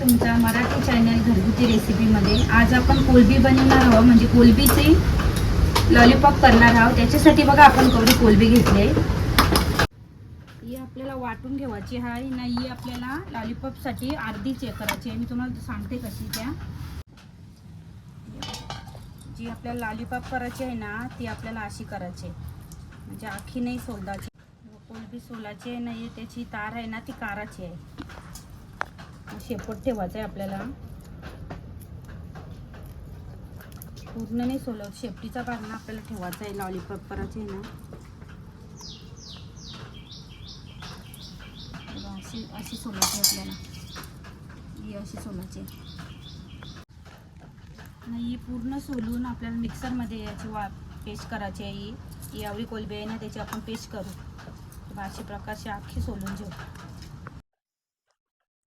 तुमचा मराठी चॅनल घरगुती रेसिपीमध्ये. आज आपण कोलबी बनवणार आहोत, म्हणजे कोलबीचे लॉलीपॉप करणार आहोत. त्याच्यासाठी बघा आपण कोवडी कोलबी घेतली. ही आपल्याला वाटून घ्यायची आहे ना. ही आपल्याला लॉलीपॉपसाठी अर्धी चेक करायची आहे. मी तुम्हाला सांगते कशी. त्या जी आपल्याला लॉलीपॉप करायची आहे ना, ती आपल्याला अशी करायची, म्हणजे आखी नाही सोलाची. कोलबी सोलाची आहे ना, ही त्याची तार आहे ना, ती काराची आहे. शेपूट ठेवायचं आहे आपल्याला. पूर्ण नाही सोलत, शेपटीचा काढणं आपल्याला ठेवायचा आहे. लॉलीपॉप करायचे आहे ना, अशी अशी सोलायची आपल्याला. ही अशी सोलायची नाही. ही पूर्ण सोलून आपल्याला मिक्सरमध्ये याची पेस्ट करायची आहे. ही एवढी कोलबी आहे ना, त्याची आपण पेस्ट करू. अशा प्रकारची अख्खी सोलून घेऊ.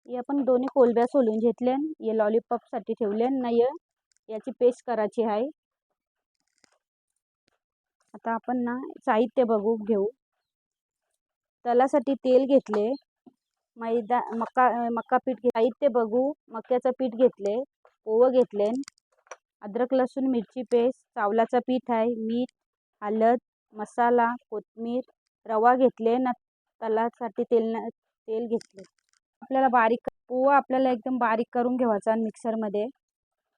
हे आपण दोन्ही कोलब्या सोलून घेतल्या. हे लॉलीपॉपसाठी ठेवले नाही. याची पेस्ट करायची आहे. आता आपण ना साहित्य घेऊ. तलासाठी तेल घेतले, मैदा मका पीठ साहित्य बघू. मक्याचं पीठ घेतले, ओवं घेतले, अद्रक लसूण मिरची पेस्ट, चावलाचं पीठ आहे, मीठ, हळद, मसाला, कोथिंबीर, रवा घेतले ना. तलासाठी तेल घेतले. आपल्याला बारीक ओवा आपल्याला एकदम बारीक करून घ्यायचा मिक्सरमध्ये.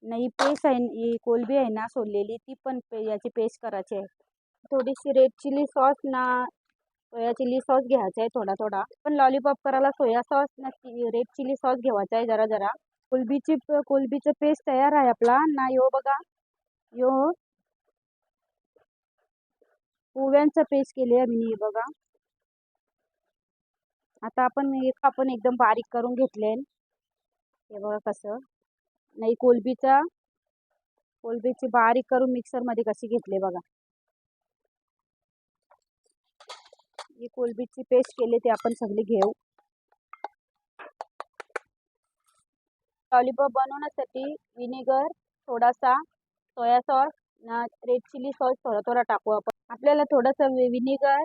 नाही पेस्ट आहे, ही कोलबी आहे ना सोललेली, ती पण याची पेस्ट करायची आहे. थोडीशी रेड चिली सॉस ना, सोया चिली सॉस घ्यायचा आहे थोडा थोडा. पण लॉलीपॉप करायला सोया सॉस ना रेड चिली सॉस घ्यायचा आहे जरा जरा. कोलबीचं पेस्ट तयार आहे आपला ना. यो बघा, यो ओव्यांचा पेस्ट केली आहे मी, बघा. आता आपण एकदम बारीक करून घेतले. हे बघा कसं. नाही कोलबीची बारीक करून मिक्सरमध्ये कशी घेतले बघा. ही कोलबीची पेस्ट केली ते आपण सगळी घेऊ. लॉलीपॉप बनवण्यासाठी विनेगर थोडासा, सोया सॉस ना रेड चिली सॉस थोडा थोडा टाकू आपण. आपल्याला थोडंसं विनेगर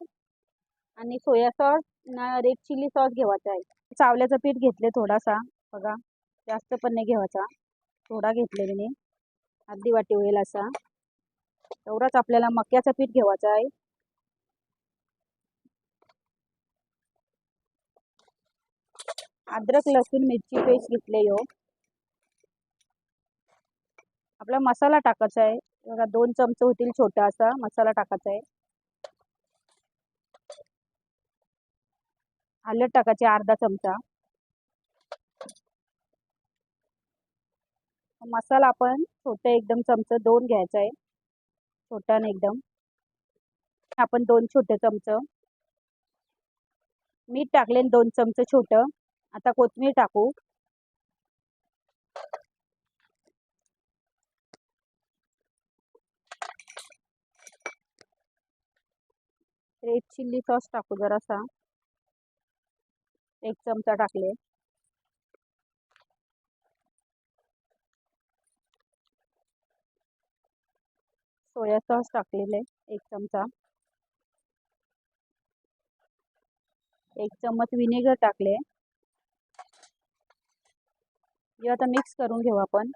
आणि सोया सॉस ना रेड चिली सॉस घ्यायचा आहे. चावल्याचं पीठ घेतले थोडासा, बघा. जास्त पण नाही घ्यायचा, थोडा घेतले मी, अर्धी वाटी होईल असा. तेवढाच आपल्याला मक्याचं पीठ घ्यायचं आहे. अद्रक लसूण मिरची पेस्ट घेतले. आपला मसाला टाकायचा आहे बघा. 2 चमचे होतील छोटा असा मसाला टाकायचा आहे. हळद टाकायचे अर्धा चमचा. मसाला आपण छोटे एकदम चमचे 2 घ्यायचा आहे, छोटाने एकदम. आपण 2 छोटे चमचे मीठ टाकले, 2 चमचे छोटं. आता कोथिंबीर टाकू. रेड चिल्ली सॉस टाकू जरासा, 1 चमचा टाकले. सोया सॉस टाकलेले 1 चमचा. 1 चम्मच विनेगर टाकले. हे आता मिक्स करून घेऊ आपण.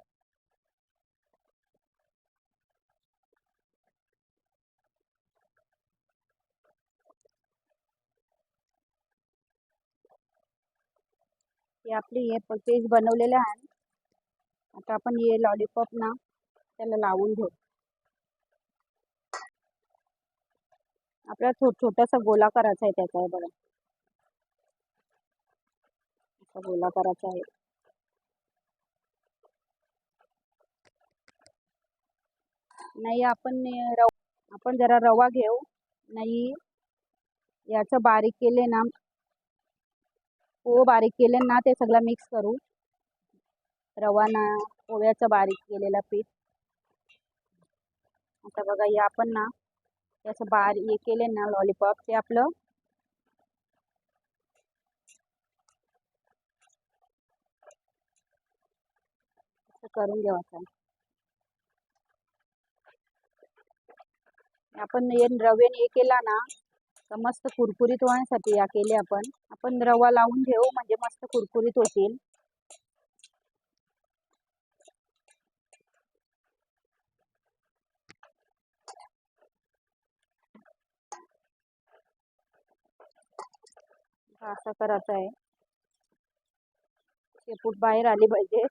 हे आपली पेस्ट बनवलेले आहे. आता आपण हे लॉलीपॉप ना त्याला लावून घेऊ. आपल्याला छोटासा गोला करायचा आहे त्याचा, आहे बघा. असा गोला करायचा आहे. नाही आपण जरा रवा घेऊ. नाही याचं बारीक केले ना, बारीक केले ना, ते सगळं मिक्स करू. रवा ना ओव्याचं बारीक केलेलं पीठ. आता बघा, हे आपण ना त्याचं बारीक केले ना लॉलीपॉप, ते आपलं करून घ्यायचं. आपण रव्याने केला ना तर मस्त कुरकुरीत होण्यासाठी या केले आपण रवा लावून घेऊ, म्हणजे मस्त कुरकुरीत होतील. असं करायचं आहे. शेपूट बाहेर आली पाहिजे.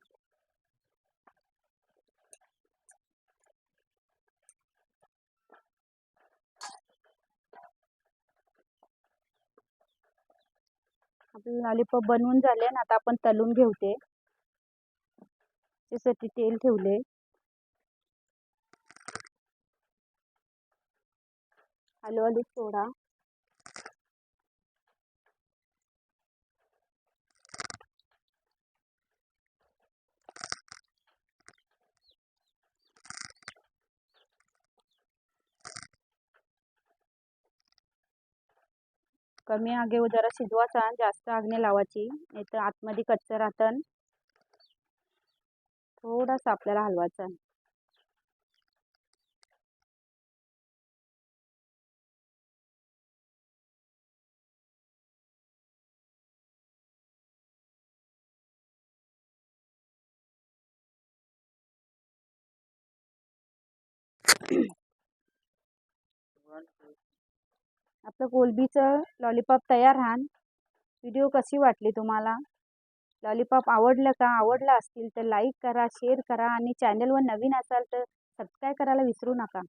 आपले लॉलीपॉप बनवून झाले ना, आता आपण तळून घेऊते. त्यासाठी तेल ठेवले. हलवली सोडा. कमी आगेवर जरा शिजवायचा, जास्त आग नाही लावायची, नाही तर आतमध्ये कच्चं राहतं. थोडासा आपल्याला हलवायचा. आपलं कोलबीचं लॉलीपॉप तयार आहे. व्हिडिओ कशी वाटली तुम्हाला? लॉलीपॉप आवडलं का? आवडलं असतील तर लाईक करा, शेअर करा आणि चॅनलवर नवीन असाल तर सबस्क्राईब करायला विसरू नका.